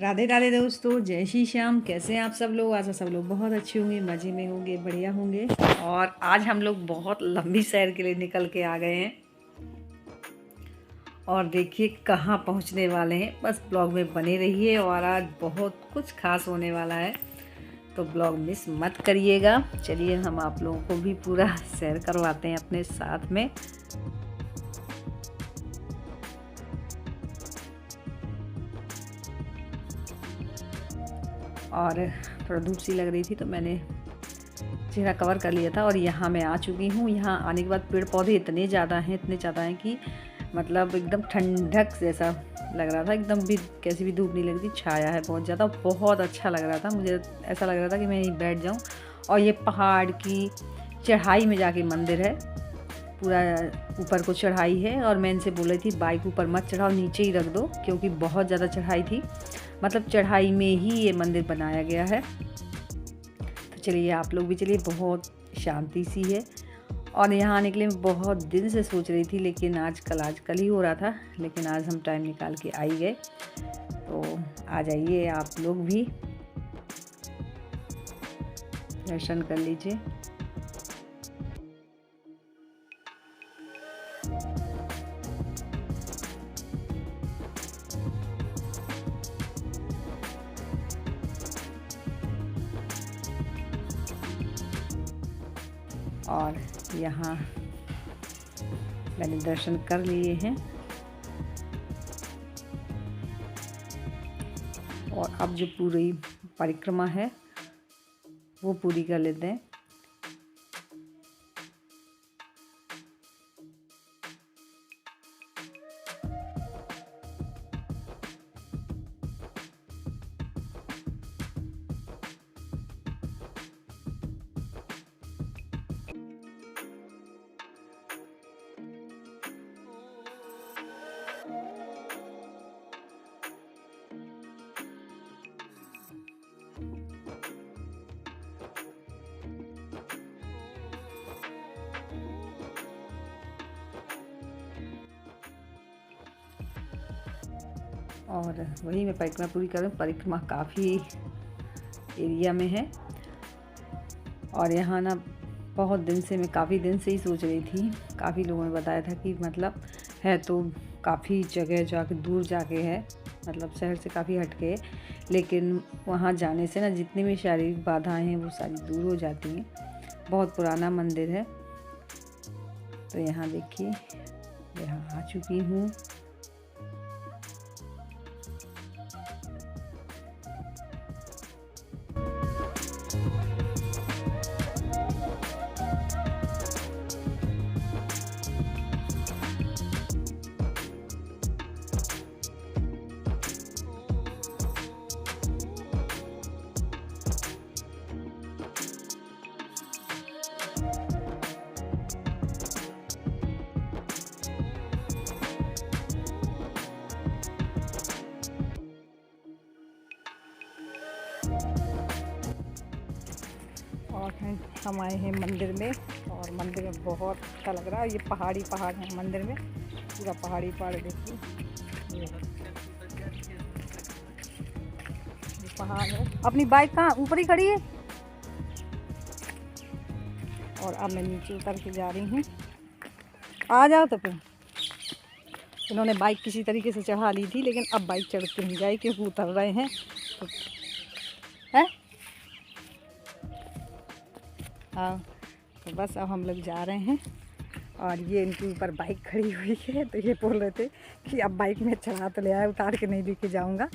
राधे राधे दोस्तों, जय श्री श्याम। कैसे हैं आप सब लोग? आशा सब लोग बहुत अच्छे होंगे, मज़े में होंगे, बढ़िया होंगे। और आज हम लोग बहुत लंबी सैर के लिए निकल के आ गए हैं और देखिए कहाँ पहुंचने वाले हैं। बस ब्लॉग में बने रहिए और आज बहुत कुछ खास होने वाला है, तो ब्लॉग मिस मत करिएगा। चलिए हम आप लोगों को भी पूरा सैर करवाते हैं अपने साथ में। और थोड़ा धूप सी लग रही थी तो मैंने चेहरा कवर कर लिया था। और यहाँ मैं आ चुकी हूँ। यहाँ आने के बाद पेड़ पौधे इतने ज़्यादा हैं कि मतलब एकदम ठंडक जैसा लग रहा था। एकदम भी कैसी भी धूप नहीं लग रही, छाया है बहुत ज़्यादा। बहुत अच्छा लग रहा था, मुझे ऐसा लग रहा था कि मैं यहीं बैठ जाऊँ। और ये पहाड़ की चढ़ाई में जाके मंदिर है, पूरा ऊपर को चढ़ाई है। और मैं इनसे बोल रही थी बाइक ऊपर मत चढ़ाओ, नीचे ही रख दो, क्योंकि बहुत ज़्यादा चढ़ाई थी। मतलब चढ़ाई में ही ये मंदिर बनाया गया है। तो चलिए आप लोग भी चलिए। बहुत शांति सी है और यहाँ आने के लिए मैं बहुत दिन से सोच रही थी, लेकिन आज कल ही हो रहा था, लेकिन आज हम टाइम निकाल के आ ही गए। तो आ जाइए आप लोग भी, दर्शन कर लीजिए। और यहाँ मैंने दर्शन कर लिए हैं और अब जो पूरी परिक्रमा है वो पूरी कर लेते हैं। और वही मैं परिक्रमा पूरी कर रही हूँ। परिक्रमा काफ़ी एरिया में है और यहाँ ना बहुत दिन से, मैं काफ़ी दिन से ही सोच रही थी। काफ़ी लोगों ने बताया था कि मतलब है तो काफ़ी जगह जाके, दूर जाके है, मतलब शहर से काफ़ी हट के, लेकिन वहाँ जाने से ना जितनी भी शारीरिक बाधाएं हैं वो सारी दूर हो जाती हैं। बहुत पुराना मंदिर है। तो यहाँ देखिए, यहाँ आ चुकी हूँ। और हम आए हैं मंदिर में और मंदिर में बहुत अच्छा लग रहा है। ये पहाड़ है मंदिर में, पूरा पहाड़ देखिए। ये पहाड़ है। अपनी बाइक कहाँ, ऊपर ही खड़ी है। और अब मैं नीचे उतर के जा रही हूँ। आ जाओ। तो फिर इन्होंने बाइक किसी तरीके से चढ़ा ली थी, लेकिन अब बाइक चढ़ते नहीं जाए क्योंकि उतर रहे हैं। तो है हाँ, तो बस अब हम लोग जा रहे हैं। और ये इनके ऊपर बाइक खड़ी हुई है, तो ये बोल रहे थे कि अब बाइक में चढ़ा तो ले आए, उतार के नहीं लेके जाऊंगा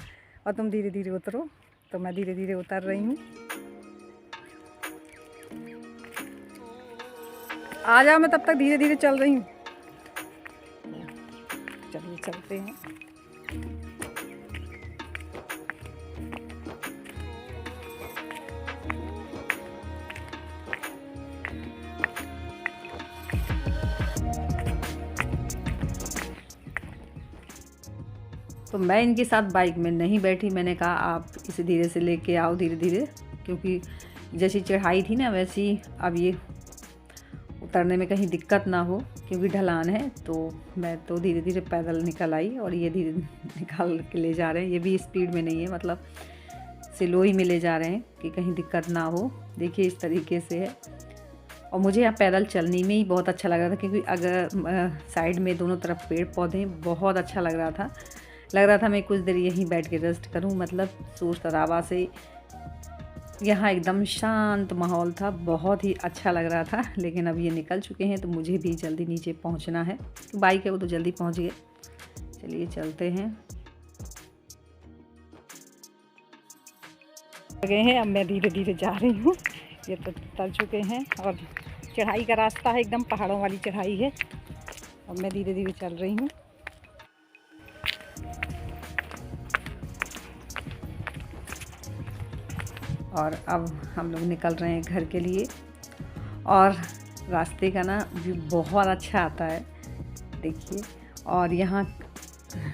और तुम धीरे धीरे उतरो। तो मैं धीरे धीरे उतर रही हूँ। आ जाओ, मैं तब तक धीरे धीरे चल रही हूँ। चलिए चलते हैं। तो मैं इनके साथ बाइक में नहीं बैठी। मैंने कहा आप इसे धीरे से लेके आओ, धीरे धीरे, क्योंकि जैसी चढ़ाई थी ना वैसी अब ये उतरने में कहीं दिक्कत ना हो, क्योंकि ढलान है। तो मैं तो धीरे धीरे पैदल निकल आई और ये धीरे निकाल के ले जा रहे हैं। ये भी स्पीड में नहीं है, मतलब स्लो ही में ले जा रहे हैं कि कहीं दिक्कत ना हो। देखिए इस तरीके से है। और मुझे यहाँ पैदल चलने में ही बहुत अच्छा लग रहा था, क्योंकि अगर साइड में दोनों तरफ पेड़ पौधे, बहुत अच्छा लग रहा था मैं कुछ देर यहीं बैठ के रेस्ट करूँ। मतलब शोर शराबा से यहाँ एकदम शांत माहौल था, बहुत ही अच्छा लग रहा था। लेकिन अब ये निकल चुके हैं तो मुझे भी जल्दी नीचे पहुँचना है। बाइक है वो तो जल्दी पहुँच गए। चलिए चलते हैं। गए हैं, अब मैं धीरे धीरे जा रही हूँ। ये तो उतर चुके हैं और चढ़ाई का रास्ता है, एकदम पहाड़ों वाली चढ़ाई है। अब मैं धीरे धीरे चल रही हूँ। और अब हम लोग निकल रहे हैं घर के लिए। और रास्ते का ना व्यू बहुत अच्छा आता है, देखिए। और यहाँ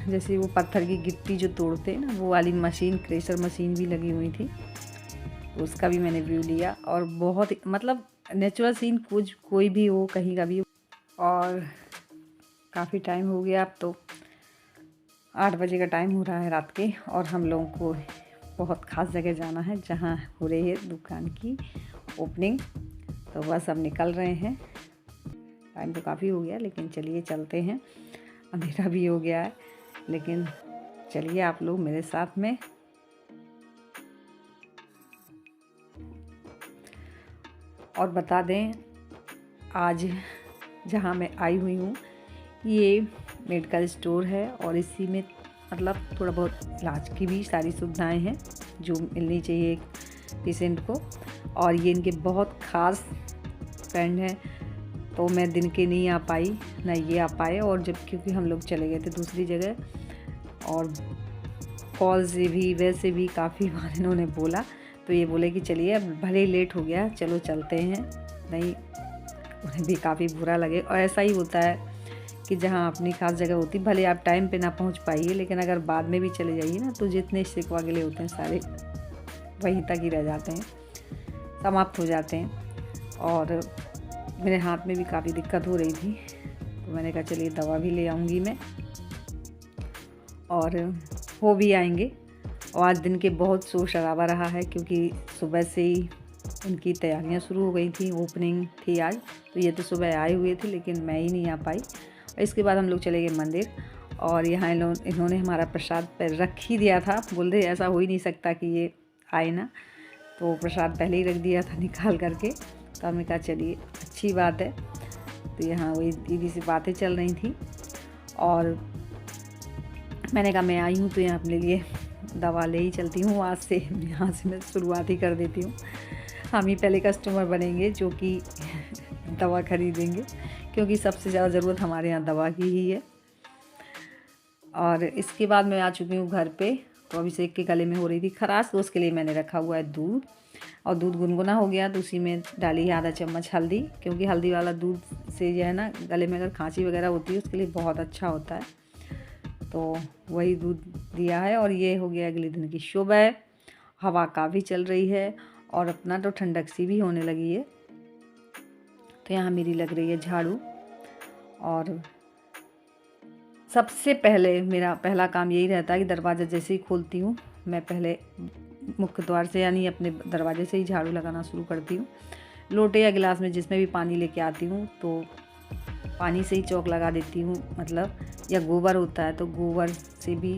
जैसे वो पत्थर की गिट्टी जो तोड़ते हैं ना, वो वाली मशीन, क्रेशर मशीन भी लगी हुई थी, तो उसका भी मैंने व्यू लिया। और बहुत मतलब नेचुरल सीन कुछ कोई भी हो, कहीं का भी हो। और काफ़ी टाइम हो गया, अब तो 8 बजे का टाइम हो रहा है रात के। और हम लोगों को बहुत ख़ास जगह जाना है, जहाँ हो रही है दुकान की ओपनिंग। तो बस अब निकल रहे हैं। टाइम तो काफ़ी हो गया, लेकिन चलिए चलते हैं। अंधेरा भी हो गया है, लेकिन चलिए आप लोग मेरे साथ में। और बता दें, आज जहाँ मैं आई हुई हूँ ये मेडिकल स्टोर है, और इसी में मतलब थोड़ा बहुत इलाज की भी सारी सुविधाएं हैं जो मिलनी चाहिए एक पेशेंट को। और ये इनके बहुत ख़ास फ्रेंड हैं, तो मैं दिन के नहीं आ पाई, ना ये आ पाए। और जब क्योंकि हम लोग चले गए थे दूसरी जगह, और कॉल से भी वैसे भी काफ़ी बार इन्होंने बोला, तो ये बोले कि चलिए अब भले ही लेट हो गया, चलो चलते हैं। नहीं, उन्हें भी काफ़ी बुरा लगे। और ऐसा ही होता है कि जहाँ अपनी खास जगह होती, भले आप टाइम पे ना पहुँच पाइए, लेकिन अगर बाद में भी चले जाइए ना, तो जितने शिकवा गिले होते हैं सारे वहीं तक ही रह जाते हैं, समाप्त हो जाते हैं। और मेरे हाथ में भी काफ़ी दिक्कत हो रही थी, तो मैंने कहा चलिए दवा भी ले आऊँगी मैं, और हो भी आएंगे। और आज दिन के बहुत शोर शराबा रहा है, क्योंकि सुबह से ही उनकी तैयारियां शुरू हो गई थी। ओपनिंग थी आज, तो ये तो सुबह आए हुए थे, लेकिन मैं ही नहीं आ पाई। और इसके बाद हम लोग चले गए मंदिर, और यहाँ इन्होंने हमारा प्रसाद पर रख ही दिया था। बोल रहे ऐसा हो ही नहीं सकता कि ये आए ना, तो प्रसाद पहले ही रख दिया था निकाल करके। तो हमने कहा चलिए अच्छी बात है। तो यहाँ वही दीदी से बातें चल रही थी, और मैंने कहा मैं आई हूँ तो यहाँ अपने लिए दवा ले ही चलती हूँ। आज से यहाँ से मैं शुरुआत ही कर देती हूँ। हम ही पहले कस्टमर बनेंगे जो कि दवा खरीदेंगे, क्योंकि सबसे ज़्यादा ज़रूरत हमारे यहाँ दवा की ही है। और इसके बाद मैं आ चुकी हूँ घर पे। तो अभिषेक के गले में हो रही थी खराश, तो उसके लिए मैंने रखा हुआ है दूध, और दूध गुनगुना हो गया तो उसी में डाली है आधा चम्मच हल्दी, क्योंकि हल्दी वाला दूध से जो है ना गले में अगर खांसी वगैरह होती है उसके लिए बहुत अच्छा होता है। तो वही दूध दिया है। और ये हो गया अगले दिन की सुबह। हवा काफ़ी चल रही है, और अपना तो ठंडक सी भी होने लगी है। तो यहाँ मेरी लग रही है झाड़ू। और सबसे पहले मेरा पहला काम यही रहता है कि दरवाज़ा जैसे ही खोलती हूँ, मैं पहले मुख्य द्वार से यानी अपने दरवाजे से ही झाड़ू लगाना शुरू करती हूँ। लोटे या गिलास में जिसमें भी पानी लेके आती हूँ, तो पानी से ही चौक लगा देती हूँ, मतलब या गोबर होता है तो गोबर से भी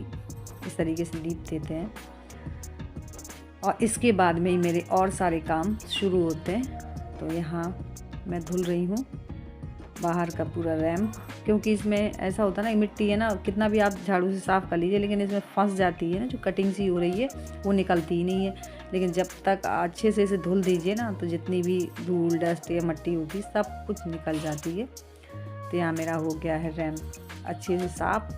इस तरीके से लीप देते हैं। और इसके बाद में ही मेरे और सारे काम शुरू होते हैं। तो यहाँ मैं धुल रही हूँ बाहर का पूरा रैम्प, क्योंकि इसमें ऐसा होता है ना, मिट्टी है ना, कितना भी आप झाड़ू से साफ़ कर लीजिए, लेकिन इसमें फंस जाती है ना, जो कटिंग सी हो रही है वो निकलती ही नहीं है। लेकिन जब तक अच्छे से इसे धुल दीजिए ना, तो जितनी भी धूल डस्ट या मिट्टी होती है सब कुछ निकल जाती है। तो यहाँ मेरा हो गया है रैम्प अच्छे से साफ़।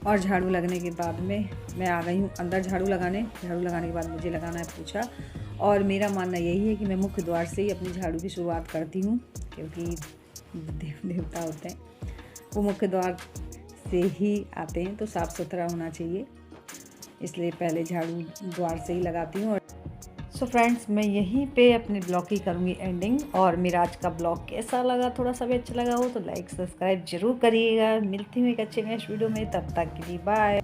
और झाड़ू लगने के बाद में मैं आ गई हूँ अंदर झाड़ू लगाने के बाद मुझे लगाना है पोछा। और मेरा मानना यही है कि मैं मुख्य द्वार से ही अपनी झाड़ू की शुरुआत करती हूँ, क्योंकि देवता होते हैं वो मुख्य द्वार से ही आते हैं, तो साफ़ सुथरा होना चाहिए, इसलिए पहले झाड़ू द्वार से ही लगाती हूँ। और सो फ्रेंड्स, मैं यहीं पे अपने ब्लॉग की करूँगी एंडिंग। और मेरा आज का ब्लॉग कैसा लगा, थोड़ा सा भी अच्छा लगा हो तो लाइक सब्सक्राइब ज़रूर करिएगा। मिलती हूँ एक अच्छे नेक्स्ट वीडियो में, तब तक के लिए बाय।